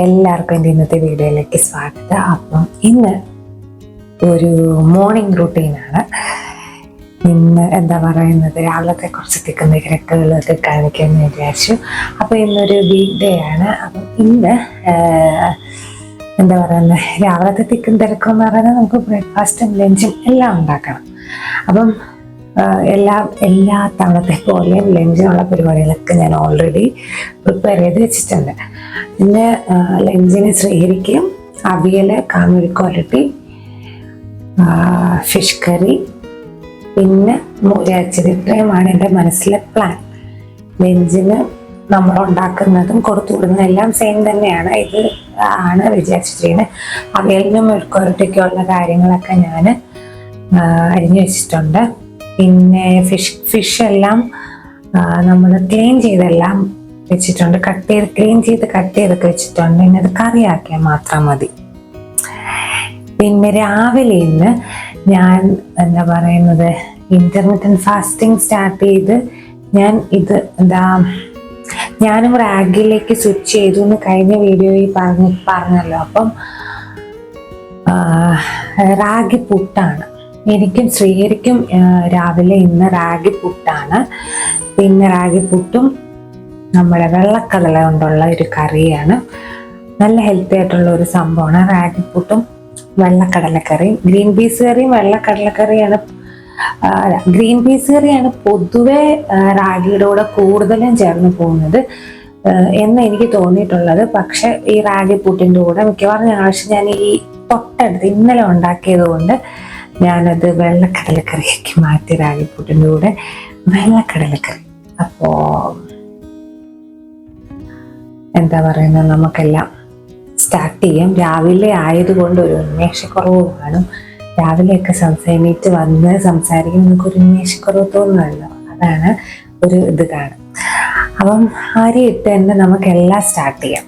എല്ലാവർക്കും എൻ്റെ ഇന്നത്തെ വീഡിയോയിലേക്ക് സ്വാഗതം. അപ്പം ഇന്ന് ഒരു മോർണിംഗ് റുട്ടീനാണ്. ഇന്ന് എന്താ പറയുന്നത്, രാവിലത്തെ കുറച്ച് തിക്കും തിരക്കുകളൊക്കെ കാണിക്കാമെന്ന് വിചാരിച്ചു. അപ്പോൾ ഇന്നൊരു വീക്ക് ഡേ ആണ്. അപ്പം ഇന്ന് എന്താ പറയുന്നത്, രാവിലത്തെ തിക്കും തിരക്കെന്ന് പറയുന്നത് നമുക്ക് ബ്രേക്ക്ഫാസ്റ്റും ലഞ്ചും എല്ലാം ഉണ്ടാക്കണം. അപ്പം എല്ലാ തവണത്തെ പോലെയും ലഞ്ചിനുള്ള പരിപാടികളൊക്കെ ഞാൻ ഓൾറെഡി പ്രിപ്പയർ ചെയ്ത് വെച്ചിട്ടുണ്ട്. പിന്നെ ലഞ്ചിന് ശ്രീഹരിക്കും അവിയൽ, കാമെഴുക്കുവരട്ടി, ഫിഷ് കറി, പിന്നെ മോരച്ചത്. ഇത്രയുമാണ് എൻ്റെ മനസ്സിലെ പ്ലാൻ. ലഞ്ചിന് നമ്മൾ ഉണ്ടാക്കുന്നതും കൊടുത്തു വിടുന്നതും എല്ലാം സെയിം തന്നെയാണ്. ഇത് ആണ് വിചാരിച്ചിരിക്കുന്നത്. അവിയലിനും മെഴുക്കുവരട്ടിക്കുള്ള കാര്യങ്ങളൊക്കെ ഞാൻ അരിഞ്ഞു വെച്ചിട്ടുണ്ട്. പിന്നെ ഫിഷ് എല്ലാം നമ്മൾ ക്ലീൻ ചെയ്തെല്ലാം വെച്ചിട്ടുണ്ട്. ക്ലീൻ ചെയ്ത് കട്ട് ചെയ്തൊക്കെ വെച്ചിട്ടുണ്ട്. പിന്നെ അത് കറിയാക്കിയാൽ മാത്രം മതി. പിന്നെ രാവിലെ ഇന്ന് ഞാൻ എന്താ പറയുന്നത്, ഇന്റർമീഡിയറ്റ് ഫാസ്റ്റിംഗ് സ്റ്റാർട്ട് ചെയ്ത് ഞാനും റാഗിലേക്ക് സ്വിച്ച് ചെയ്തു എന്ന് കഴിഞ്ഞ വീഡിയോയിൽ പറഞ്ഞല്ലോ. അപ്പം റാഗി പുട്ടാണ് എനിക്കും ശ്രീഹരിക്കും രാവിലെ ഇന്ന്. റാഗി പുട്ടാണ്. പിന്നെ റാഗി പുട്ടും നമ്മുടെ വെള്ളക്കടല കൊണ്ടുള്ള ഒരു കറിയാണ്. നല്ല ഹെൽത്തി ആയിട്ടുള്ള ഒരു സംഭവമാണ് റാഗി പുട്ടും വെള്ളക്കടലക്കറിയും. ഗ്രീൻ പീസ് കറിയും വെള്ളക്കടലക്കറിയാണ്. ഗ്രീൻ പീസ് കറിയാണ് പൊതുവെ റാഗിയുടെ കൂടെ കൂടുതലും ചേർന്ന് പോകുന്നത് എന്ന് എനിക്ക് തോന്നിയിട്ടുള്ളത്. പക്ഷെ ഈ റാഗി പുട്ടിൻ്റെ കൂടെ മിക്കവാറും ഞാൻ ഈ തൊട്ടടുത്ത് ഇന്നലെ ഉണ്ടാക്കിയത് കൊണ്ട് ഞാനത് വെള്ളക്കടലക്കറിയാക്കി മാറ്റി. റാഗിപ്പുട്ടിൻ്റെ കൂടെ വെള്ളക്കടലക്കറി. അപ്പോൾ എന്താ പറയുന്നത്, നമുക്കെല്ലാം സ്റ്റാർട്ട് ചെയ്യാം. രാവിലെ ആയതുകൊണ്ട് ഒരു ഉന്മേഷക്കുറവ് കാണും. രാവിലെയൊക്കെ എണീറ്റ് വന്ന് സംസാരിക്കുമ്പോൾ നമുക്കൊരു ഉന്മേഷക്കുറവ് തോന്നുമല്ലോ, അതാണ് ഒരു ഇത് കാണും. അപ്പം അരി ഇട്ട് തന്നെ നമുക്കെല്ലാം സ്റ്റാർട്ട് ചെയ്യാം.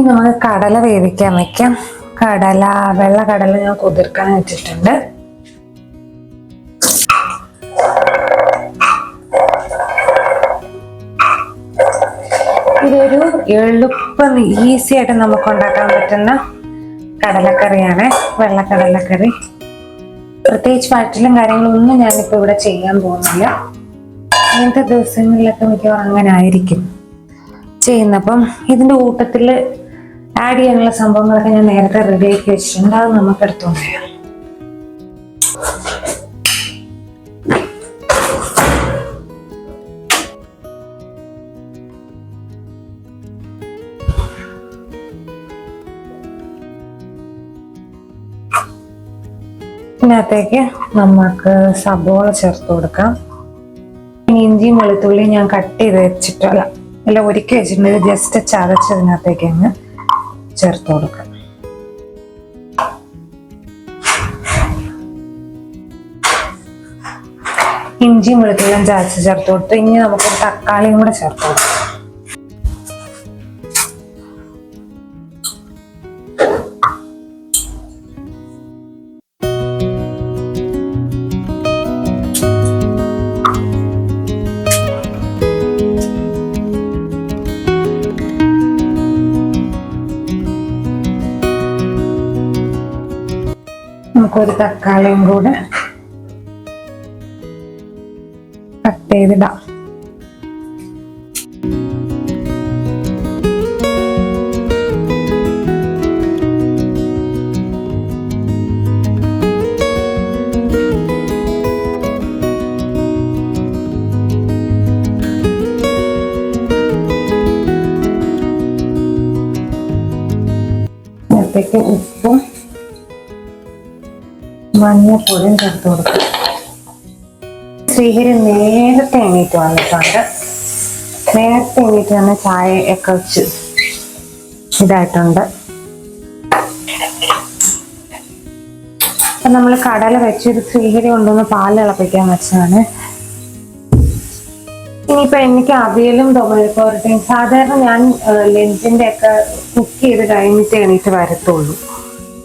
നമുക്ക് കടല വേവിക്കാൻ വെക്കാം. വെള്ളക്കടല ഞാൻ കുതിർക്കാൻ വെച്ചിട്ടുണ്ട്. ഇതൊരു എളുപ്പം ഈസി ആയിട്ട് നമുക്ക് ഉണ്ടാക്കാൻ പറ്റുന്ന കടലക്കറിയാണ് വെള്ളക്കടലക്കറി. പ്രത്യേകിച്ച് വഴറ്റിലും കാര്യങ്ങളൊന്നും ഞാനിപ്പോൾ ഇവിടെ ചെയ്യാൻ പോകുന്നില്ല. ഇങ്ങനത്തെ ദിവസങ്ങളിലൊക്കെ മിക്കവാറും അങ്ങനെ ആയിരിക്കും ചെയ്യുന്നപ്പം ഇതിൻ്റെ കൂട്ടത്തിൽ ആഡ് ചെയ്യാനുള്ള സംഭവങ്ങളൊക്കെ ഞാൻ നേരത്തെ റെഡിയാക്കി വെച്ചിട്ടുണ്ട്. അത് നമുക്ക് എടുത്തുകൊണ്ട് വരാം. ഇതിനകത്തേക്ക് നമുക്ക് സബോള ചേർത്ത് കൊടുക്കാം. ഇഞ്ചിയും വെളുത്തുള്ളിയും ഞാൻ കട്ട് ചെയ്ത് വെച്ചിട്ടല്ല, എല്ലാം ഒരുക്കി വെച്ചിട്ടുണ്ട്. ഇത് ജസ്റ്റ് ചതച്ചതിനകത്തേക്ക് അങ്ങ് ചേർത്ത് കൊടുക്കാം. ഇഞ്ചിയും വെളുത്തുള്ളിയും ചതച്ച് ചേർത്ത് കൊടുത്തു. ഇനി നമുക്ക് തക്കാളിയും കൂടെ ചേർത്ത് കൊടുക്കാം. നമുക്കൊരു തക്കാളിയും കൂടെ കട്ട് ചെയ്തിടാം. ഇതിനകത്തേക്ക് ഉപ്പും മഞ്ഞപ്പൊടിയും ചേർത്ത് കൊടുക്കും. ശ്രീഹരി നേരത്തെ എണീറ്റ് വന്നിട്ടുണ്ട്. നേരത്തെ എണീറ്റ് വന്ന് ചായ ഒക്കെ വെച്ച് ഇതായിട്ടുണ്ട്. അപ്പം നമ്മൾ കടല വെച്ചൊരു ശ്രീഹരി കൊണ്ടുവന്ന് പാൽ തിളപ്പിക്കാൻ വെച്ചതാണ്. ഇനിയിപ്പോൾ എനിക്ക് അവിയലും മെഴുക്കുവരട്ടിയും സാധാരണ ഞാൻ ലഞ്ചിൻ്റെ ഒക്കെ കുക്ക് ചെയ്ത് കഴിഞ്ഞിട്ട് എണീറ്റ് വരത്തുള്ളൂ.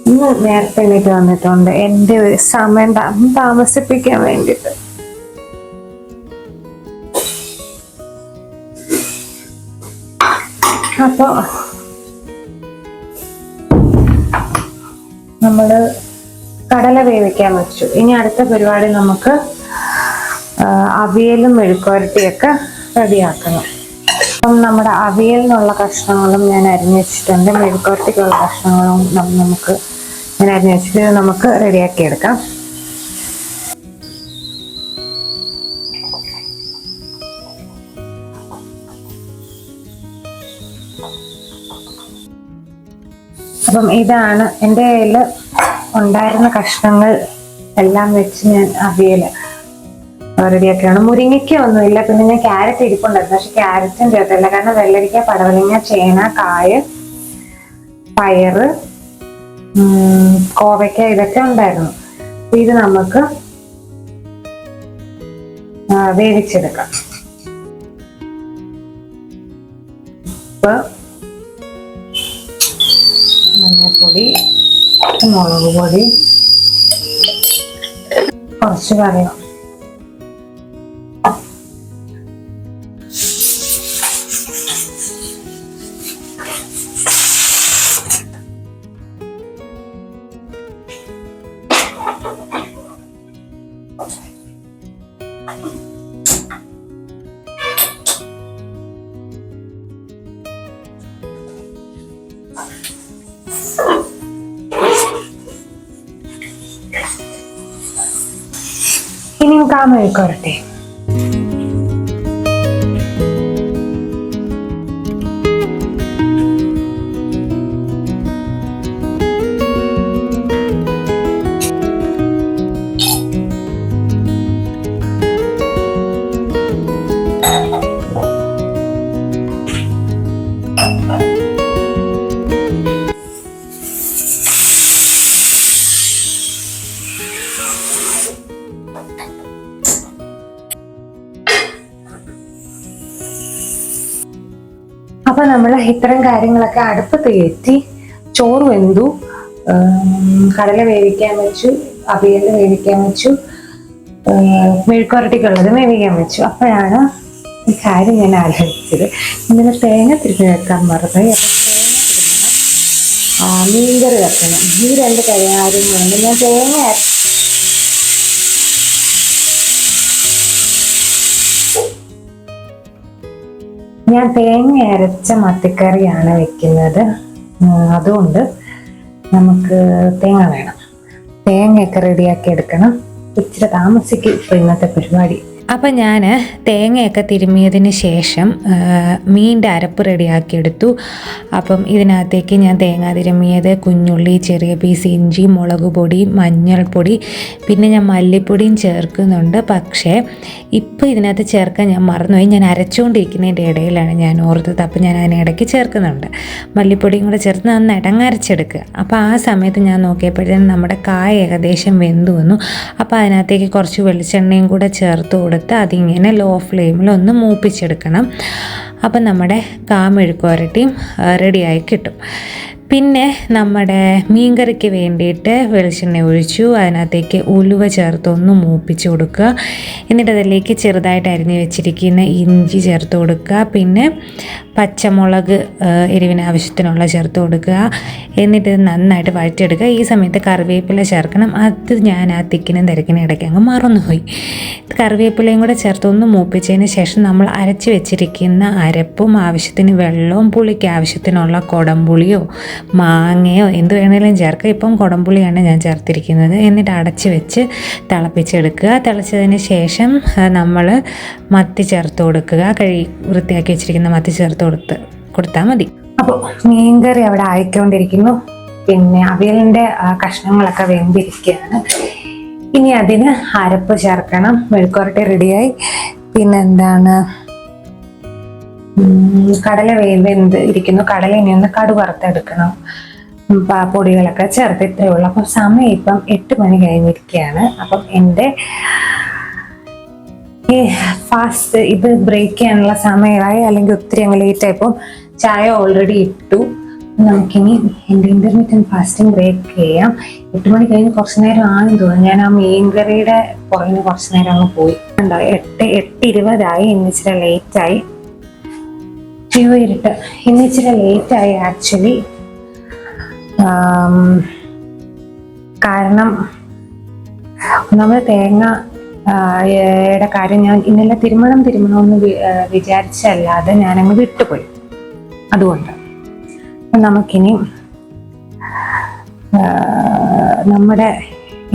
ഇന്ന് നേരത്തെ എണീറ്റ് വന്നിട്ടുണ്ട് എൻ്റെ ഒരു സമയം താമസിപ്പിക്കാൻ വേണ്ടിയിട്ട്. അപ്പോൾ നമ്മൾ കടല വേവിക്കാൻ വെച്ചു. ഇനി അടുത്ത പരിപാടി നമുക്ക് അവിയലും മെഴുക്കുവരട്ടിയൊക്കെ റെഡിയാക്കണം. അപ്പം നമ്മുടെ അവിയലിനുള്ള കഷ്ണങ്ങളും ഞാൻ അരിഞ്ഞു വെച്ചിട്ടുണ്ട്. മെഴുക്കുവരട്ടിക്കുള്ള കഷ്ണങ്ങളും ഞാൻ അരിഞ്ഞു വെച്ചിട്ട് നമുക്ക് റെഡിയാക്കി എടുക്കാം. അപ്പം ഇതാണ് എൻ്റെ കയ്യിൽ ഉണ്ടായിരുന്ന കഷ്ണങ്ങൾ എല്ലാം വെച്ച് ഞാൻ അവിയൽ റെഡിയാക്കിയാണ്. മുരിങ്ങയ്ക്ക ഒന്നുമില്ല, പിന്നെ ഞാൻ ക്യാരറ്റ് ഇരിപ്പുണ്ടായിരുന്നു, പക്ഷെ ക്യാരറ്റും ചേർത്തില്ല. കാരണം വെള്ളരിക്ക, പടവലങ്ങ, ചേന, കായ്, പയറ്, കോവയ്ക്ക ഇതൊക്കെ ഉണ്ടായിരുന്നു. ഇത് നമുക്ക് വേവിച്ചെടുക്കാം. ഉപ്പ്, മഞ്ഞൾപ്പൊടി, മുളക് പൊടി, കുറച്ച് കറിവേപ്പില. ഇനി നമുക്ക് ആ മെഴുക്കുവരട്ടി അപ്പൊ നമ്മൾ ഇത്തരം കാര്യങ്ങളൊക്കെ അടുപ്പത്ത് കയറ്റി, ചോറ് വെന്തു, കടല വേവിക്കാൻ വെച്ചു, അവിയൽ വേവിക്കാൻ വെച്ചു, മെഴുക്കുവരട്ടിക്കുള്ളത് വേവിക്കാൻ വെച്ചു. അപ്പോഴാണ് ഈ കാര്യം ഞാൻ ആലോചിച്ചത്, ഇങ്ങനെ തേങ്ങ തിരിഞ്ഞ് വെക്കാൻ മറന്നുപോയി. അപ്പൊ തേങ്ങ തിരുമ്മണം, മീൻകറി വെക്കണം. ഈ രണ്ട് കാര്യങ്ങളുണ്ട്. ഞാൻ തേങ്ങ അരച്ച മത്തിക്കറിയാണ് വെക്കുന്നത്. അതുകൊണ്ട് നമുക്ക് തേങ്ങ വേണം. തേങ്ങയൊക്കെ റെഡിയാക്കി എടുക്കണം. ഇച്ചിരി താമസിക്കും ഇപ്പോൾ ഇന്നത്തെ പരിപാടി. അപ്പം ഞാൻ തേങ്ങയൊക്കെ തിരുമ്മിയതിന് ശേഷം മീൻ്റെ അരപ്പ് റെഡിയാക്കിയെടുത്തു. അപ്പം ഇതിനകത്തേക്ക് ഞാൻ തേങ്ങ തിരുമ്മിയത്, കുഞ്ഞുള്ളി, ചെറിയ പീസ് ഇഞ്ചി, മുളക് പൊടി, മഞ്ഞൾപ്പൊടി, പിന്നെ ഞാൻ മല്ലിപ്പൊടിയും ചേർക്കുന്നുണ്ട്. പക്ഷേ ഇപ്പോൾ ഇതിനകത്ത് ചേർക്കാൻ ഞാൻ മറന്നുപോയി. ഞാൻ അരച്ചുകൊണ്ടിരിക്കുന്നതിൻ്റെ ഇടയിലാണ് ഞാൻ ഓർത്തത്. അപ്പം ഞാൻ അതിനിടയ്ക്ക് ചേർക്കുന്നുണ്ട്. മല്ലിപ്പൊടിയും കൂടെ ചേർത്ത് നന്നായിട്ട് അങ്ങ് അരച്ചെടുക്കുക. അപ്പോൾ ആ സമയത്ത് ഞാൻ നോക്കിയപ്പോഴത്തേനും നമ്മുടെ കായ ഏകദേശം വെന്തു വന്നു. അപ്പോൾ അതിനകത്തേക്ക് കുറച്ച് വെളിച്ചെണ്ണയും കൂടെ ചേർത്ത് അതിങ്ങനെ ലോ ഫ്ലെയിമിൽ ഒന്ന് മൂപ്പിച്ചെടുക്കണം. അപ്പം നമ്മുടെ മെഴുക്കുവരട്ടിയും റെഡിയായി കിട്ടും. പിന്നെ നമ്മുടെ മീൻകറിക്ക് വേണ്ടിയിട്ട് വെളിച്ചെണ്ണ ഒഴിച്ചു. അതിനകത്തേക്ക് ഉലുവ ചേർത്ത് ഒന്ന് മൂപ്പിച്ച് കൊടുക്കുക. എന്നിട്ട് അതിലേക്ക് ചെറുതായിട്ട് അരിഞ്ഞ് വെച്ചിരിക്കുന്ന ഇഞ്ചി ചേർത്ത് കൊടുക്കുക. പിന്നെ പച്ചമുളക് എരിവിന് ആവശ്യത്തിനുള്ള ചേർത്ത് കൊടുക്കുക. എന്നിട്ട് നന്നായിട്ട് വഴറ്റിയെടുക്കുക. ഈ സമയത്ത് കറിവേപ്പില ചേർക്കണം. അത് ഞാൻ ആ തിക്കിനും തിരക്കിനും ഇടയ്ക്ക് അങ്ങ് മറന്നുപോയി. കറിവേപ്പിലയും കൂടെ ചേർത്ത് ഒന്ന് മൂപ്പിച്ചതിന് ശേഷം നമ്മൾ അരച്ച് വെച്ചിരിക്കുന്ന അരപ്പും ആവശ്യത്തിന് വെള്ളവും പുളിക്ക് ആവശ്യത്തിനുള്ള കുടംപുളിയോ മാങ്ങയോ എന്ത് വേണേലും ചേർക്കുക. ഇപ്പം കുടംപുളിയാണ് ഞാൻ ചേർത്തിരിക്കുന്നത്. എന്നിട്ട് അടച്ച് വെച്ച് തിളപ്പിച്ചെടുക്കുക. തിളച്ചതിന് ശേഷം നമ്മൾ മത്തി ചേർത്ത് കൊടുക്കുക. വൃത്തിയാക്കി വെച്ചിരിക്കുന്ന മത്തി ചേർത്ത് കൊടുത്താൽ മതി. അപ്പോൾ മീൻകറി അവിടെ ആയിക്കൊണ്ടിരിക്കുന്നു. പിന്നെ അവിയലിൻ്റെ കഷ്ണങ്ങളൊക്കെ വെന്തിരിക്കുകയാണ്. ഇനി അതിന് അരപ്പ് ചേർക്കണം. മെഴുക്കുവരട്ടി റെഡിയായി. പിന്നെന്താണ്, കടല വെന്ത് ഇരിക്കുന്നു. കടല ഇനി ഒന്ന് കടുക് വറുത്തെടുക്കണം. പൊടികളൊക്കെ ചേർത്ത് ഇത്രയേ ഉള്ളൂ. അപ്പം സമയം ഇപ്പം 8 മണി കഴിഞ്ഞിരിക്കുകയാണ്. അപ്പം എൻ്റെ ഈ ഫാസ്റ്റ് ഇത് ബ്രേക്ക് ചെയ്യാനുള്ള സമയമായി, അല്ലെങ്കിൽ ഒത്തിരി അങ്ങ് ലേറ്റ് ആയപ്പോൾ ചായ ഓൾറെഡി ഇട്ടു. നമുക്കിനി എൻ്റെ ഇന്റർമീഡിയറ്റ് ഫാസ്റ്റിംഗ് ബ്രേക്ക് ചെയ്യാം. 8 മണി കഴിഞ്ഞ് കുറച്ച് നേരം ആണെന്ന് തോന്നുന്നു. ഞാൻ ആ മീൻകറിയുടെ പുറകിന് കുറച്ച് നേരം അങ്ങ് പോയി. 8:20 ഇന്നിച്ചിരി ലേറ്റായി. ഇരുട്ട് ഇന്നിച്ചിരി ലേറ്റായി ആക്ച്വലി. കാരണം നമ്മൾ തേങ്ങയുടെ കാര്യം ഞാൻ ഇന്നലെ തിരുമണമെന്ന് വിചാരിച്ചല്ലാതെ ഞാനങ്ങ് വിട്ടുപോയി. അതുകൊണ്ട് നമുക്കിനി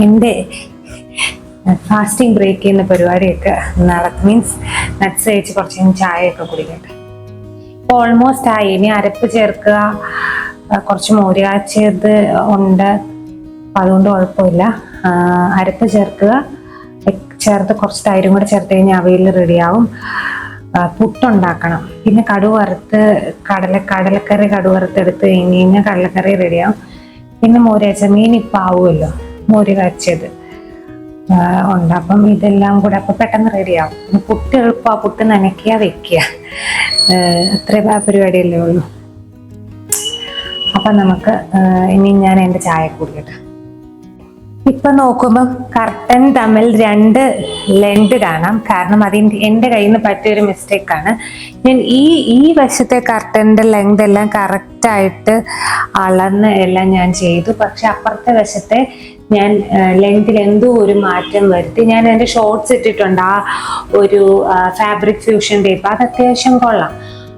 എൻ്റെ ഫാസ്റ്റിംഗ് ബ്രേക്ക് ചെയ്യുന്ന പരിപാടിയൊക്കെ മീൻസ് നട്ട്സ് കഴിച്ച് കുറച്ച് ചായയൊക്കെ കുടിക്കട്ടെ. ഇപ്പോൾ ഓൾമോസ്റ്റ് ആയി. ഇനി അരപ്പ് ചേർക്കുക, കുറച്ച് മോര് കാച്ചിയത് ഉണ്ട്, അതുകൊണ്ട് കുഴപ്പമില്ല. അരപ്പ് ചേർത്ത് കുറച്ച് തൈരും കൂടെ ചേർത്ത് കഴിഞ്ഞാൽ അവയിൽ റെഡിയാവും. പുട്ടുണ്ടാക്കണം. പിന്നെ കടലക്കറി കടുവറുത്തെടുത്ത് കഴിഞ്ഞ് കഴിഞ്ഞാൽ കടലക്കറി റെഡിയാവും. പിന്നെ മോര് കാച്ചിയ മീൻ ഇപ്പം ആവുമല്ലോ, മോര് കാച്ചിയത് ഉണ്ട്. അപ്പം ഇതെല്ലാം കൂടെ അപ്പം പെട്ടെന്ന് റെഡിയാവും. പുട്ട് എളുപ്പമാണ്. പുട്ട് നനയ്ക്കുക, വെക്കുക, അത്രേ പരിപാടിയല്ലേ ഉള്ളൂ. അപ്പം നമുക്ക് ഇനി ഞാൻ എൻ്റെ ചായ കുടിക്കട്ടെ. ഇപ്പൊ നോക്കുമ്പോൾ കർട്ടൻ തമ്മിൽ 2 ലെങ്ത് കാണാം. കാരണം എൻ്റെ കയ്യിൽ നിന്ന് പറ്റിയൊരു മിസ്റ്റേക്കാണ്. ഞാൻ ഈ വശത്തെ കർട്ടൻ്റെ ലെങ്ത് എല്ലാം കറക്റ്റായിട്ട് അളന്ന് എല്ലാം ഞാൻ ചെയ്തു. പക്ഷെ അപ്പുറത്തെ വശത്തെ ഞാൻ ലെങ്തിൽ എന്തോ ഒരു മാറ്റം വരുത്തി. ഞാൻ എൻ്റെ ഷോർട്ട്സ് ഇട്ടിട്ടുണ്ട്, ആ ഒരു ഫാബ്രിക് ഫ്യൂഷൻ ടേപ്പ്, അത് അത്യാവശ്യം കൊള്ളാം.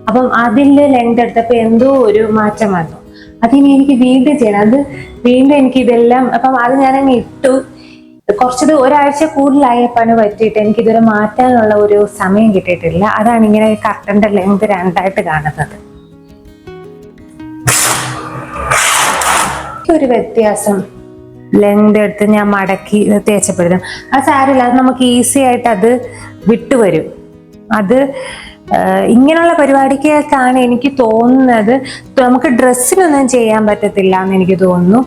അപ്പം അതിൻ്റെ ലെങ്ത് എടുത്തപ്പോൾ എന്തോ ഒരു മാറ്റം വന്നു. അതിന് എനിക്ക് വീണ്ടും ചെയ്യണം. അത് വീണ്ടും എനിക്ക് ഇതെല്ലാം അപ്പം അത് ഞാനങ്ങ് ഇട്ടു. ഒരാഴ്ച കൂടുതലായപ്പാണ് പറ്റിയിട്ട് എനിക്കിതൊരു മാറ്റാനുള്ള ഒരു സമയം കിട്ടിയിട്ടില്ല. അതാണ് ഇങ്ങനെ കർട്ടന്റെ ലെങ്ത് 2ആയിട്ട് കാണുന്നത്. ഒരു വ്യത്യാസം ലെങ്ത് എടുത്ത് ഞാൻ മടക്കി തേച്ചപ്പെടുത്തും. അത് സാരമില്ല, അത് നമുക്ക് ഈസി ആയിട്ട് അത് വിട്ടുവരും. അത് ഇങ്ങനെയുള്ള പരിപാടിക്കാണ് എനിക്ക് തോന്നുന്നത് നമുക്ക് ഡ്രസ്സിനൊന്നും ചെയ്യാൻ പറ്റത്തില്ല എന്ന് എനിക്ക് തോന്നുന്നു.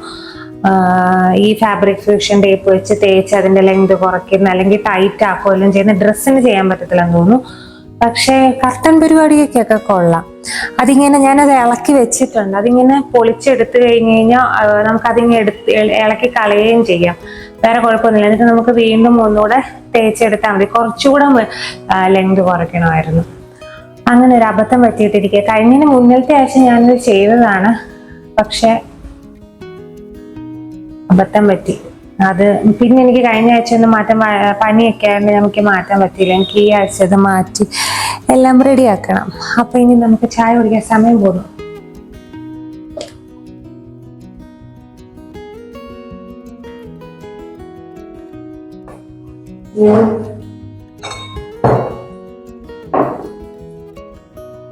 ഈ ഫാബ്രിക് ഫ്യൂഷൻ ടേപ്പ് വെച്ച് തേച്ച് അതിന്റെ ലെങ്ത് കുറയ്ക്കുന്ന അല്ലെങ്കിൽ ടൈറ്റ് ആക്കുകയോ എല്ലാം ചെയ്യുന്ന ഡ്രസ്സിന് ചെയ്യാൻ പറ്റത്തില്ല എന്ന് തോന്നുന്നു. പക്ഷേ കർട്ടൻ പരിപാടിയൊക്കെ കൊള്ളാം. അതിങ്ങനെ ഞാനത് ഇളക്കി വെച്ചിട്ടുണ്ട്. അതിങ്ങനെ പൊളിച്ചെടുത്ത് കഴിഞ്ഞ് കഴിഞ്ഞാൽ നമുക്കതിങ്ങനെ ഇളക്കി കളയുകയും ചെയ്യാം. വേറെ കുഴപ്പമൊന്നുമില്ല. എന്നിട്ട് നമുക്ക് വീണ്ടും ഒന്നുകൂടെ തേച്ചെടുത്താൽ മതി. കുറച്ചുകൂടെ ലെങ്ത് കുറയ്ക്കണമായിരുന്നു. അങ്ങനെ ഒരു അബദ്ധം പറ്റിയിട്ടിരിക്കുക. കഴിഞ്ഞതിന് മുന്നിലത്തെ ആഴ്ച ഞാനിത് ചെയ്തതാണ്, പക്ഷെ അബദ്ധം പറ്റി. അത് പിന്നെ എനിക്ക് കഴിഞ്ഞ ആഴ്ച ഒന്നും പനിയൊക്കെ ആയതുകൊണ്ട് നമുക്ക് മാറ്റാൻ പറ്റിയില്ല. എനിക്ക് ഈ ആഴ്ച അത് മാറ്റി എല്ലാം റെഡിയാക്കണം. അപ്പൊ ഇനി നമുക്ക് ചായ കുടിക്കാൻ സമയം പോകുന്നു.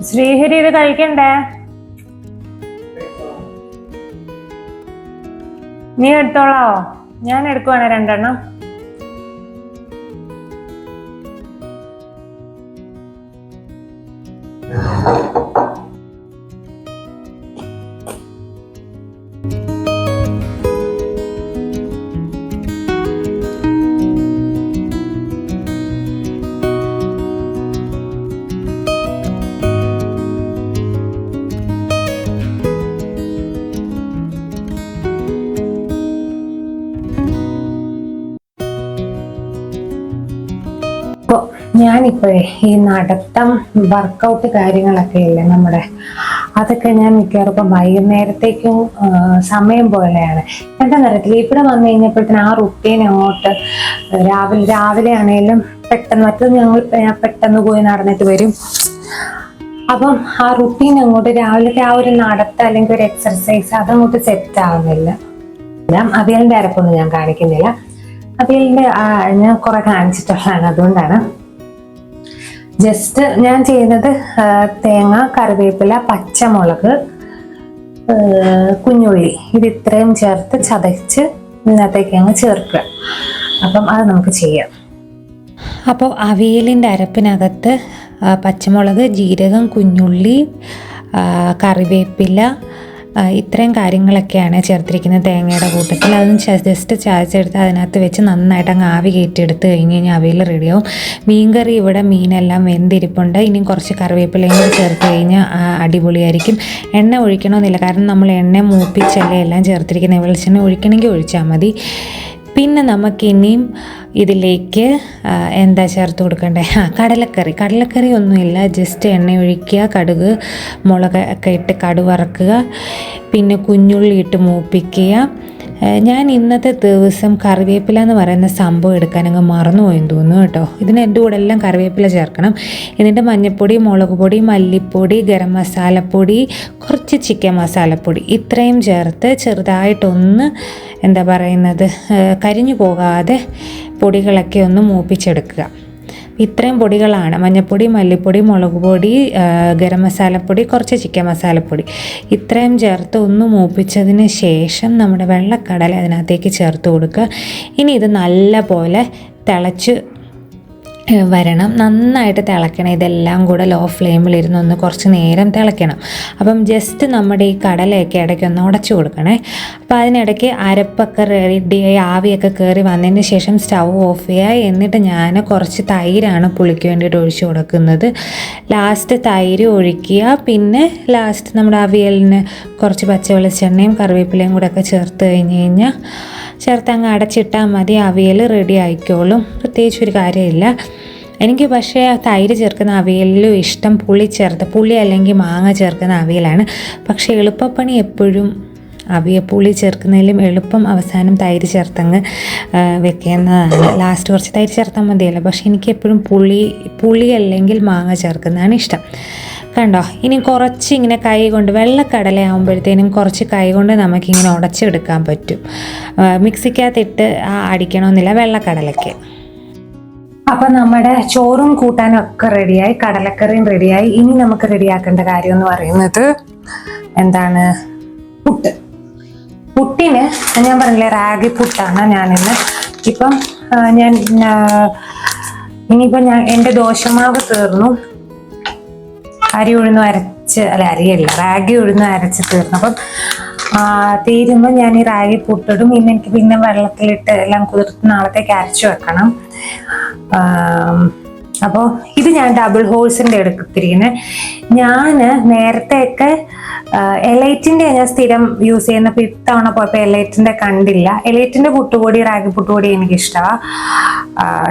ശ്രീഹരി, ഇത് കഴിക്കണ്ടേ? നീ എടുത്തോളാവോ? ഞാൻ എടുക്കുവാണ് 2 എണ്ണം. ഞാനിപ്പോഴേ ഈ നടത്തം വർക്കൗട്ട് കാര്യങ്ങളൊക്കെ ഇല്ലേ നമ്മുടെ, അതൊക്കെ ഞാൻ മിക്കവാറും വൈകുന്നേരത്തേക്കും സമയം പോലെയാണ്. എന്താണെന്ന് അറിയത്തില്ല, ഇവിടെ വന്നു കഴിഞ്ഞപ്പോഴത്തേന് ആ റുട്ടീൻ അങ്ങോട്ട് രാവിലെ ആണെങ്കിലും മറ്റത് ഞങ്ങൾ പെട്ടെന്ന് പോയി നടന്നിട്ട് വരും. അപ്പം ആ റുട്ടീൻ അങ്ങോട്ട് രാവിലത്തെ ആ ഒരു നടത്തം അല്ലെങ്കിൽ ഒരു എക്സർസൈസ് അതങ്ങോട്ട് സെറ്റ് ആവുന്നില്ല. അവിയലിന്റെ അരപ്പൊന്നും ഞാൻ കാണിക്കുന്നില്ല. അവിയലിന്റെ ഞാൻ കുറെ കാണിച്ചിട്ടുള്ളതാണ്, അതുകൊണ്ടാണ്. ജസ്റ്റ് ഞാൻ ചെയ്യുന്നത് തേങ്ങ, കറിവേപ്പില, പച്ചമുളക്, കുഞ്ഞുള്ളി ഇത് ഇത്രയും ചേർത്ത് ചതച്ച് ഇതിനകത്തേക്ക് അങ്ങ് ചേർക്കുക. അപ്പം അത് നമുക്ക് ചെയ്യാം. അപ്പോൾ അവിയലിൻ്റെ അരപ്പിനകത്ത് പച്ചമുളക്, ജീരകം, കുഞ്ഞുള്ളി, കറിവേപ്പില, ഇത്രയും കാര്യങ്ങളൊക്കെയാണ് ചേർത്തിരിക്കുന്നത് തേങ്ങയുടെ കൂട്ടത്തിൽ. അതൊന്ന് ജസ്റ്റ് ചായച്ചെടുത്ത് അതിനകത്ത് വെച്ച് നന്നായിട്ട് അങ്ങ് ആവി കയറ്റിയെടുത്ത് കഴിഞ്ഞ് കഴിഞ്ഞാൽ അവിയൽ റെഡിയാവും. മീൻകറി ഇവിടെ മീനെല്ലാം വെന്തിരിപ്പുണ്ട്. ഇനിയും കുറച്ച് കറിവേപ്പിലയും കൂടി ചേർത്ത് കഴിഞ്ഞാൽ അടിപൊളിയായിരിക്കും. എണ്ണ ഒഴിക്കണമെന്നില്ല, കാരണം നമ്മൾ എണ്ണ മൂപ്പിച്ചല്ലേ എല്ലാം ചേർത്തിരിക്കുന്നത്. വെളിച്ചെണ്ണ ഒഴിക്കണമെങ്കിൽ ഒഴിച്ചാൽ മതി. പിന്നെ നമുക്കിനിയും ഇതിലേക്ക് എന്താ ചേർത്ത് കൊടുക്കണ്ടേ? കടലക്കറി ഒന്നുമില്ല, ജസ്റ്റ് എണ്ണ ഒഴിക്കുക, കടുക് മുളകൊക്കെ ഇട്ട് കടുക് വറക്കുക, പിന്നെ കുഞ്ഞുള്ളി ഇട്ട് മൂപ്പിക്കുക. ഞാൻ ഇന്നത്തെ ദിവസം കറിവേപ്പില എന്ന് പറയുന്ന സംഭവം എടുക്കാൻ അങ്ങ് മറന്നുപോയെന്ന് തോന്നുന്നു കേട്ടോ. ഇതിന് എൻ്റെ കൂടെ എല്ലാം കറിവേപ്പില ചേർക്കണം. എന്നിട്ട് മഞ്ഞൾപ്പൊടി, മുളക് പൊടി, മല്ലിപ്പൊടി, ഗരം മസാലപ്പൊടി, കുറച്ച് ചിക്കൻ മസാലപ്പൊടി ഇത്രയും ചേർത്ത് ചെറുതായിട്ടൊന്ന് എന്താ പറയുന്നത് കരിഞ്ഞു പോകാതെ പൊടികളൊക്കെ ഒന്ന് മൂപ്പിച്ചെടുക്കുക. ഇത്രയും പൊടികളാണ്: മഞ്ഞൾപ്പൊടി, മല്ലിപ്പൊടി, മുളക് പൊടി, ഗരം മസാലപ്പൊടി, കുറച്ച് ചിക്കൻ മസാലപ്പൊടി ഇത്രയും ചേർത്ത് ഒന്ന് മൂപ്പിച്ചതിന് ശേഷം നമ്മുടെ വെള്ളക്കടല അതിനകത്തേക്ക് ചേർത്ത് കൊടുക്കുക. ഇനി ഇത് നല്ല പോലെ തിളച്ച് വരണം, നന്നായിട്ട് തിളയ്ക്കണം. ഇതെല്ലാം കൂടെ ലോ ഫ്ലെയിമിലിരുന്ന് ഒന്ന് കുറച്ച് നേരം തിളയ്ക്കണം. അപ്പം ജസ്റ്റ് നമ്മുടെ ഈ കടലയൊക്കെ ഇടയ്ക്കൊന്ന് ഉടച്ചു കൊടുക്കണേ. അപ്പോൾ അതിനിടയ്ക്ക് അരപ്പൊക്കെ റെഡിയായി ആവിയൊക്കെ കയറി വന്നതിന് ശേഷം സ്റ്റൗ ഓഫ് ചെയ്യുക. എന്നിട്ട് ഞാൻ കുറച്ച് തൈരാണ് പുളിക്ക് വേണ്ടിയിട്ട് ഒഴിച്ചു കൊടുക്കുന്നത്. ലാസ്റ്റ് തൈര് ഒഴിക്കുക. പിന്നെ ലാസ്റ്റ് നമ്മുടെ അവിയലിന് കുറച്ച് പച്ച വെളിച്ചെണ്ണയും കറിവേപ്പിലയും കൂടെ ഒക്കെ ചേർത്ത് കഴിഞ്ഞ് ചേർത്തങ്ങ് അടച്ചിട്ടാൽ മതി, അവിയൽ റെഡി ആയിക്കോളും. പ്രത്യേകിച്ചൊരു കാര്യമില്ല. എനിക്ക് പക്ഷേ തൈര് ചേർക്കുന്ന അവിയലിലും ഇഷ്ടം പുളി അല്ലെങ്കിൽ മാങ്ങ ചേർക്കുന്ന അവിയലാണ്. പക്ഷേ എളുപ്പപ്പണി എപ്പോഴും പുളി ചേർക്കുന്നതിലും എളുപ്പം അവസാനം തൈര് ചേർത്തങ്ങ് വെക്കുന്നതാണ്. ലാസ്റ്റ് കുറച്ച് തൈര് ചേർത്താൽ മതിയല്ലോ. പക്ഷേ എനിക്ക് എപ്പോഴും പുളി അല്ലെങ്കിൽ മാങ്ങ ചേർക്കുന്നതാണ് ഇഷ്ടം. കണ്ടോ? ഇനി കുറച്ച് ഇങ്ങനെ കൈ കൊണ്ട്, വെള്ളക്കടല ആകുമ്പോഴത്തേനും കുറച്ച് കൈ കൊണ്ട് നമുക്കിങ്ങനെ ഉടച്ചെടുക്കാൻ പറ്റും. മിക്സിക്കകത്തിട്ട് അടിക്കണമെന്നില്ല വെള്ളക്കടലയ്ക്ക്. അപ്പം നമ്മുടെ ചോറും കൂട്ടാനും ഒക്കെ റെഡിയായി, കടലക്കറിയും റെഡിയായി. ഇനി നമുക്ക് റെഡിയാക്കേണ്ട കാര്യം എന്ന് പറയുന്നത് എന്താണ്? പുട്ടിന് ഞാൻ പറഞ്ഞില്ലേ റാഗി പുട്ടാണ് ഞാനിന്ന്. ഇനിയിപ്പം ഞാൻ എൻ്റെ ദോശമാവ് തീർന്നു. റാഗി ഉഴുന്ന് അരച്ച് തീർന്നു. അപ്പം തീരുമ്പോൾ ഞാൻ ഈ റാഗി പുട്ടിടും. ഇന്ന് എനിക്ക് പിന്നെ വെള്ളത്തിലിട്ട് എല്ലാം കുതിർത്ത് നാളത്തേക്ക് അരച്ചു വെക്കണം. അപ്പോൾ ഇത് ഞാൻ ഡബിൾ ഹോൾസിൻ്റെ എടുത്തിരിക്കുന്നത്. ഞാൻ നേരത്തെയൊക്കെ എലൈറ്റിൻ്റെ ഞാൻ സ്ഥിരം യൂസ് ചെയ്യുന്ന, ഇപ്പോൾ ഇത്തവണ പോയപ്പോൾ എലൈറ്റിൻ്റെ കണ്ടില്ല. എലൈറ്റിൻ്റെ പുട്ടുപൊടി, റാഗി പുട്ടുപൊടി എനിക്കിഷ്ടമാണ്.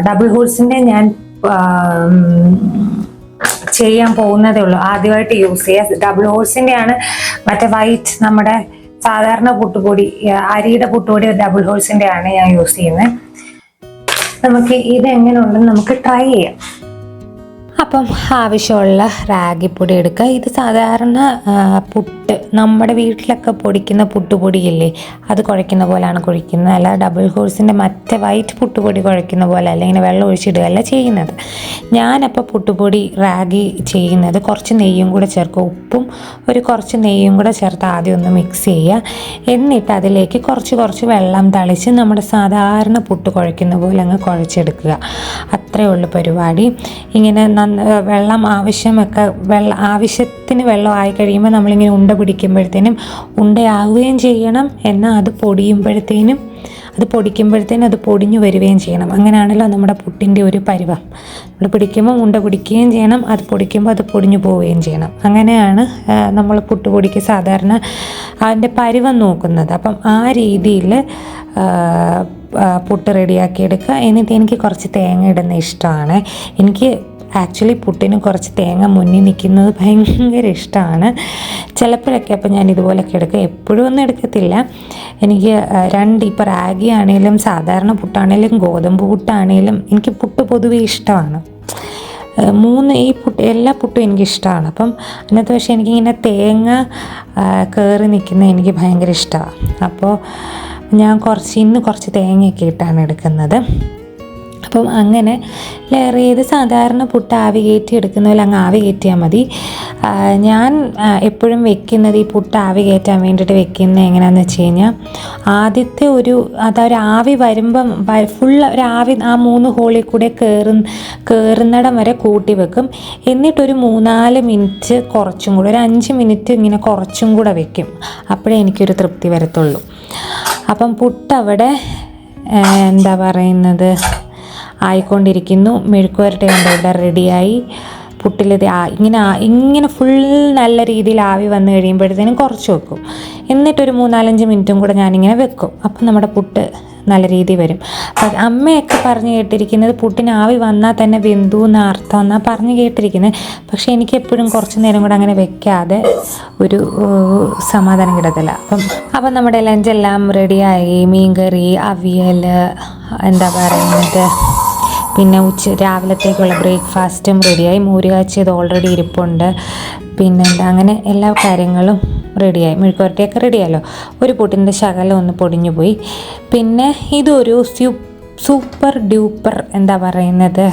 ഡബിൾ ഹോൾസിൻ്റെ ഞാൻ ചെയ്യാൻ പോകുന്നതേ ഉള്ളൂ, ആദ്യമായിട്ട് യൂസ് ചെയ്യുക. ഡബിൾ ഹോൾസിൻ്റെ ആണ്. മറ്റേ വൈറ്റ് നമ്മുടെ സാധാരണ പുട്ടുപൊടി, അരിയുടെ പുട്ടുപൊടി ഡബിൾ ഹോൾസിൻ്റെ ആണ് ഞാൻ യൂസ് ചെയ്യുന്നത്. നമുക്ക് ഇത് എങ്ങനെ ഉണ്ടെന്ന് നമുക്ക് ട്രൈ ചെയ്യാം. അപ്പം ആവശ്യമുള്ള റാഗിപ്പൊടി എടുക്കുക. ഇത് സാധാരണ പുട്ട് നമ്മുടെ വീട്ടിലൊക്കെ പൊടിക്കുന്ന പുട്ടുപൊടിയില്ലേ, അത് കുഴയ്ക്കുന്ന പോലെയാണ് കുഴിക്കുന്നത്. അല്ല ഡബിൾ ഹോഴ്സിൻ്റെ മറ്റേ വൈറ്റ് പുട്ടുപൊടി കുഴയ്ക്കുന്ന പോലെ അല്ല, ഇങ്ങനെ വെള്ളം ഒഴിച്ചിടുകയല്ല ചെയ്യുന്നത്. ഞാനപ്പോൾ പുട്ടുപൊടി റാഗി ചെയ്യുന്നത് കുറച്ച് നെയ്യും കൂടെ ചേർക്കുക, ഉപ്പും കുറച്ച് നെയ്യും കൂടെ ചേർത്ത് ആദ്യം ഒന്ന് മിക്സ് ചെയ്യുക. എന്നിട്ട് അതിലേക്ക് കുറച്ച് വെള്ളം തളിച്ച് നമ്മുടെ സാധാരണ പുട്ട് കുഴയ്ക്കുന്ന പോലെ അങ്ങ് കുഴച്ചെടുക്കുക. അത്രയേ ഉള്ളൂ പരിപാടി. ഇങ്ങനെ വെള്ളം ആവശ്യത്തിന് വെള്ളം ആയി കഴിയുമ്പോൾ നമ്മളിങ്ങനെ ഉണ്ട പിടിക്കുമ്പോഴത്തേനും ഉണ്ടയാവുകയും ചെയ്യണം, എന്നാൽ അത് പൊടിക്കുമ്പോഴത്തേനും അത് പൊടിഞ്ഞു വരികയും ചെയ്യണം. അങ്ങനെയാണല്ലോ നമ്മുടെ പുട്ടിൻ്റെ ഒരു പരുവം. നമ്മൾ പിടിക്കുമ്പോൾ ഉണ്ട പിടിക്കുകയും ചെയ്യണം, അത് പൊടിക്കുമ്പോൾ അത് പൊടിഞ്ഞു പോവുകയും ചെയ്യണം. അങ്ങനെയാണ് നമ്മൾ പുട്ടുപൊടിക്ക് സാധാരണ അതിൻ്റെ പരുവം നോക്കുന്നത്. അപ്പം ആ രീതിയിൽ പുട്ട് റെഡിയാക്കി എടുക്കുക. എന്നിട്ട് എനിക്ക് കുറച്ച് തേങ്ങ ഇടുന്ന ഇഷ്ടമാണ്. എനിക്ക് ആക്ച്വലി പുട്ടിന് കുറച്ച് തേങ്ങ മുന്നിൽ നിൽക്കുന്നത് ഭയങ്കര ഇഷ്ടമാണ്. ചിലപ്പോഴൊക്കെ അപ്പോൾ ഞാൻ ഇതുപോലൊക്കെ എടുക്കുക, എപ്പോഴും ഒന്നും എടുക്കത്തില്ല. എനിക്ക് ഇപ്പോൾ റാഗി ആണെങ്കിലും സാധാരണ പുട്ടാണെങ്കിലും ഗോതമ്പ് പുട്ടാണെങ്കിലും എനിക്ക് പുട്ട് പൊതുവേ ഇഷ്ടമാണ്. എല്ലാ പുട്ടും എനിക്കിഷ്ടമാണ്. അപ്പം അതിനകത്ത് പക്ഷേ എനിക്കിങ്ങനെ തേങ്ങ കയറി നിൽക്കുന്നത് എനിക്ക് ഭയങ്കര ഇഷ്ടമാണ്. അപ്പോൾ ഞാൻ ഇന്ന് കുറച്ച് തേങ്ങയൊക്കെ ഇട്ടാണ് എടുക്കുന്നത്. അപ്പം അങ്ങനെ ലെയർ ചെയ്ത് സാധാരണ പുട്ട് ആവി കയറ്റി എടുക്കുന്ന പോലെ അങ്ങ് ആവി കയറ്റിയാൽ മതി. ഞാൻ എപ്പോഴും വെക്കുന്നത് ഈ പുട്ട് ആവി കയറ്റാൻ വേണ്ടിയിട്ട് വെക്കുന്നത് എങ്ങനെയാണെന്ന് വെച്ച് കഴിഞ്ഞാൽ, ആദ്യത്തെ അതൊരു ആവി വരുമ്പം ഫുൾ ഒരു ആവി ആ 3 ഹോളിൽ കൂടെ കയറുന്നിടം വരെ കൂട്ടി വെക്കും. എന്നിട്ടൊരു 3-4 മിനിറ്റ് കുറച്ചും കൂടെ, ഒരു 5 മിനിറ്റ് ഇങ്ങനെ കുറച്ചും കൂടെ വെക്കും. അപ്പോഴേ എനിക്കൊരു തൃപ്തി വരത്തുള്ളൂ. അപ്പം പുട്ടവിടെ എന്താ പറയുന്നത് ആയിക്കൊണ്ടിരിക്കുന്നു. മെഴുക്കുവരട്ടി കൊണ്ട് ഇവിടെ റെഡിയായി. പുട്ടിലിത് ഇങ്ങനെ ഫുൾ നല്ല രീതിയിൽ ആവി വന്നു കഴിയുമ്പോഴത്തേനും കുറച്ച് വെക്കും. എന്നിട്ടൊരു 3-4-5 മിനിറ്റും കൂടെ ഞാനിങ്ങനെ വെക്കും. അപ്പം നമ്മുടെ പുട്ട് നല്ല രീതിയിൽ വരും. അമ്മയൊക്കെ പറഞ്ഞു കേട്ടിരിക്കുന്നത് പുട്ടിന് ആവി വന്നാൽ തന്നെ വെന്തു എന്ന അർത്ഥം എന്നാണ് പറഞ്ഞു കേട്ടിരിക്കുന്നത്. പക്ഷേ എനിക്ക് എപ്പോഴും കുറച്ച് നേരം കൂടെ അങ്ങനെ വെക്കാതെ ഒരു സമാധാനം കിട്ടത്തില്ല. അപ്പം നമ്മുടെ ലഞ്ചെല്ലാം റെഡിയായി. മീൻകറി, അവിയൽ, എന്താ പറയുന്നത്, പിന്നെ രാവിലത്തേക്കുള്ള ബ്രേക്ക്ഫാസ്റ്റും റെഡിയായി. മോര് കാച്ചിയത് ഓൾറെഡി ഇരിപ്പുണ്ട്. പിന്നെന്താ, അങ്ങനെ എല്ലാ കാര്യങ്ങളും റെഡിയായി. മെഴുക്കുവരട്ടിയൊക്കെ റെഡിയായല്ലോ. ഒരു പുട്ടിൻ്റെ ശകലം ഒന്ന് പൊടിഞ്ഞു പോയി. പിന്നെ ഇതൊരു സൂപ്പർ ഡ്യൂപ്പർ എന്താ പറയുന്നത്,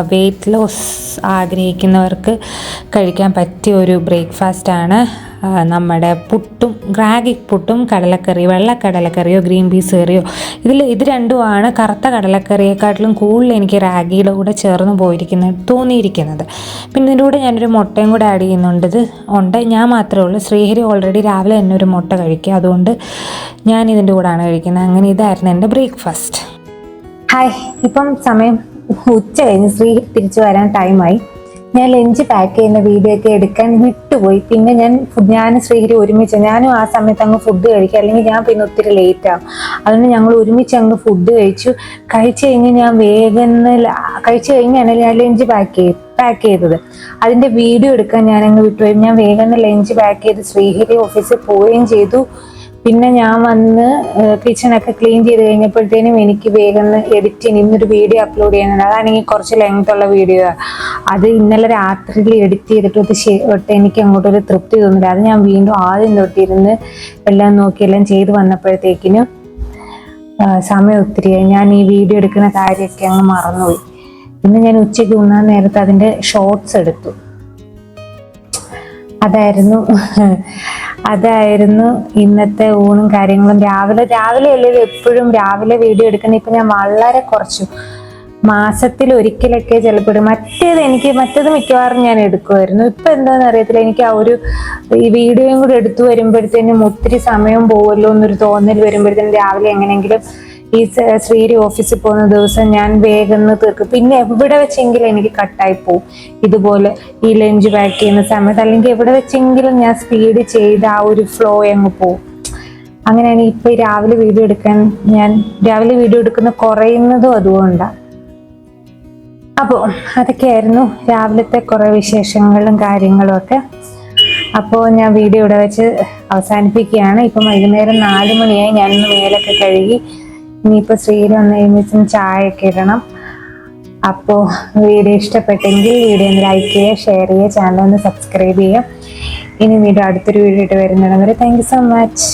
വെയ്റ്റ് ലോസ് ആഗ്രഹിക്കുന്നവർക്ക് കഴിക്കാൻ പറ്റിയ ഒരു ബ്രേക്ക്ഫാസ്റ്റാണ് നമ്മുടെ പുട്ടും റാഗി പുട്ടും കടലക്കറി, വെള്ളക്കടലക്കറിയോ ഗ്രീൻ പീസ് കറിയോ. ഇത് രണ്ടുമാണ് കറുത്ത കടലക്കറിയെക്കാട്ടിലും കൂടുതൽ എനിക്ക് റാഗിയുടെ കൂടെ ചേർന്ന് തോന്നിയിരിക്കുന്നത്. പിന്നെ ഇതിൻ്റെ കൂടെ ഞാനൊരു മുട്ടയും കൂടെ ആഡ് ചെയ്യുന്നുണ്ട്. ഞാൻ മാത്രമേ ഉള്ളൂ. ശ്രീഹരി ഓൾറെഡി രാവിലെ തന്നെ ഒരു മുട്ട കഴിക്കുക, അതുകൊണ്ട് ഞാൻ ഇതിൻ്റെ കൂടെയാണ് കഴിക്കുന്നത്. അങ്ങനെ ഇതായിരുന്നു എൻ്റെ ബ്രേക്ക്ഫാസ്റ്റ്. ഹായ്, ഇപ്പം സമയം ഉച്ച കഴിഞ്ഞ്. ശ്രീഹരി തിരിച്ചു വരാൻ ടൈമായി. ഞാൻ ലഞ്ച് പാക്ക് ചെയ്യുന്ന വീഡിയോ ഒക്കെ എടുക്കാൻ വിട്ടുപോയി. പിന്നെ ഞാൻ ശ്രീഹരി ഒരുമിച്ച്, ഞാനും ആ സമയത്ത് അങ്ങ് ഫുഡ് കഴിക്കുക, അല്ലെങ്കിൽ ഞാൻ പിന്നെ ഒത്തിരി ലേറ്റ് ആവും. അതുകൊണ്ട് ഞങ്ങൾ ഒരുമിച്ച് അങ്ങ് ഫുഡ് കഴിച്ചു കഴിഞ്ഞ് ഞാൻ കഴിച്ചു കഴിഞ്ഞാണ് ഞാൻ ലഞ്ച് പാക്ക് ചെയ്തത്. അതിൻ്റെ വീഡിയോ എടുക്കാൻ ഞാനങ്ങ് വിട്ടുപോയി. ഞാൻ വേഗം ലഞ്ച് പാക്ക് ചെയ്ത് ശ്രീഹരി ഓഫീസിൽ പോവുകയും ചെയ്തു. പിന്നെ ഞാൻ വന്ന് കിച്ചണൊക്കെ ക്ലീൻ ചെയ്ത് കഴിഞ്ഞപ്പോഴത്തേനും എനിക്ക് വേഗം ഇന്നൊരു വീഡിയോ അപ്ലോഡ് ചെയ്യുന്നുണ്ട്. അതാണെങ്കിൽ കുറച്ച് ലെങ്ത് ഉള്ള വീഡിയോ. അത് ഇന്നലെ രാത്രിയിൽ എഡിറ്റ് ചെയ്തിട്ട് എനിക്ക് അങ്ങോട്ടൊരു തൃപ്തി തോന്നില്ല. അത് ഞാൻ വീണ്ടും ആദ്യം തൊട്ടിരുന്ന് എല്ലാം നോക്കി എല്ലാം ചെയ്ത് വന്നപ്പോഴത്തേക്കിനും സമയം ഒത്തിരിയായി. ഞാൻ ഈ വീഡിയോ എടുക്കുന്ന കാര്യമൊക്കെ അങ്ങ് മറന്നുപോയി. പിന്നെ ഞാൻ ഉച്ചയ്ക്ക് ഉണ്ണാൻ നേരത്ത് അതിൻ്റെ ഷോർട്സ് എടുത്തു. അതായിരുന്നു ഇന്നത്തെ ഊണും കാര്യങ്ങളും. രാവിലെ അല്ലെങ്കിൽ എപ്പോഴും രാവിലെ വീഡിയോ എടുക്കുന്ന ഇപ്പം ഞാൻ വളരെ കുറച്ചു, മാസത്തിൽ ഒരിക്കലൊക്കെ ചിലപ്പോൾ മറ്റേത് മിക്കവാറും ഞാൻ എടുക്കുമായിരുന്നു. ഇപ്പം എന്താണെന്ന് അറിയത്തില്ല, എനിക്ക് ഈ വീഡിയോയും കൂടെ എടുത്തു വരുമ്പോഴത്തേനും ഒത്തിരി സമയം പോവുമല്ലോ എന്നൊരു തോന്നൽ വരുമ്പോഴത്തേനും രാവിലെ എങ്ങനെയെങ്കിലും ഈ ശ്രീഹരി ഓഫീസിൽ പോകുന്ന ദിവസം ഞാൻ വേഗം തീർക്കും. പിന്നെ എവിടെ വെച്ചെങ്കിലും എനിക്ക് കട്ടായി പോവും. ഇതുപോലെ ഈ ലഞ്ച് പാക്ക് ചെയ്യുന്ന സമയത്ത് അല്ലെങ്കിൽ എവിടെ വെച്ചെങ്കിലും ഞാൻ സ്പീഡ് ചെയ്ത് ആ ഒരു ഫ്ലോ അങ്ങ് പോവും. അങ്ങനെയാണ് ഇപ്പൊ രാവിലെ വീഡിയോ എടുക്കുന്ന കുറയുന്നതും അതുകൊണ്ടാണ്. അപ്പോൾ അതൊക്കെയായിരുന്നു രാവിലത്തെ കുറേ വിശേഷങ്ങളും കാര്യങ്ങളും ഒക്കെ. അപ്പോൾ ഞാൻ വീഡിയോ ഇവിടെ വെച്ച് അവസാനിപ്പിക്കുകയാണ്. ഇപ്പം വൈകുന്നേരം 4 മണിയായി. ഞാനിന്ന് മേലൊക്കെ കഴുകി ഇനിയിപ്പോൾ ശ്രീഹരി വന്ന് കഴിയുമ്പോൾ ചായയൊക്കെ ഇടണം. അപ്പോൾ വീഡിയോ ഇഷ്ടപ്പെട്ടെങ്കിൽ വീഡിയോ ഒന്ന് ലൈക്ക് ചെയ്യുക, ഷെയർ ചെയ്യുക, ചാനൽ ഒന്ന് സബ്സ്ക്രൈബ് ചെയ്യുക. ഇനി വീഡിയോ അടുത്തൊരു വീഡിയോ ഇട്ട് വരുന്നിടം വരെ താങ്ക് യു സോ മച്ച്.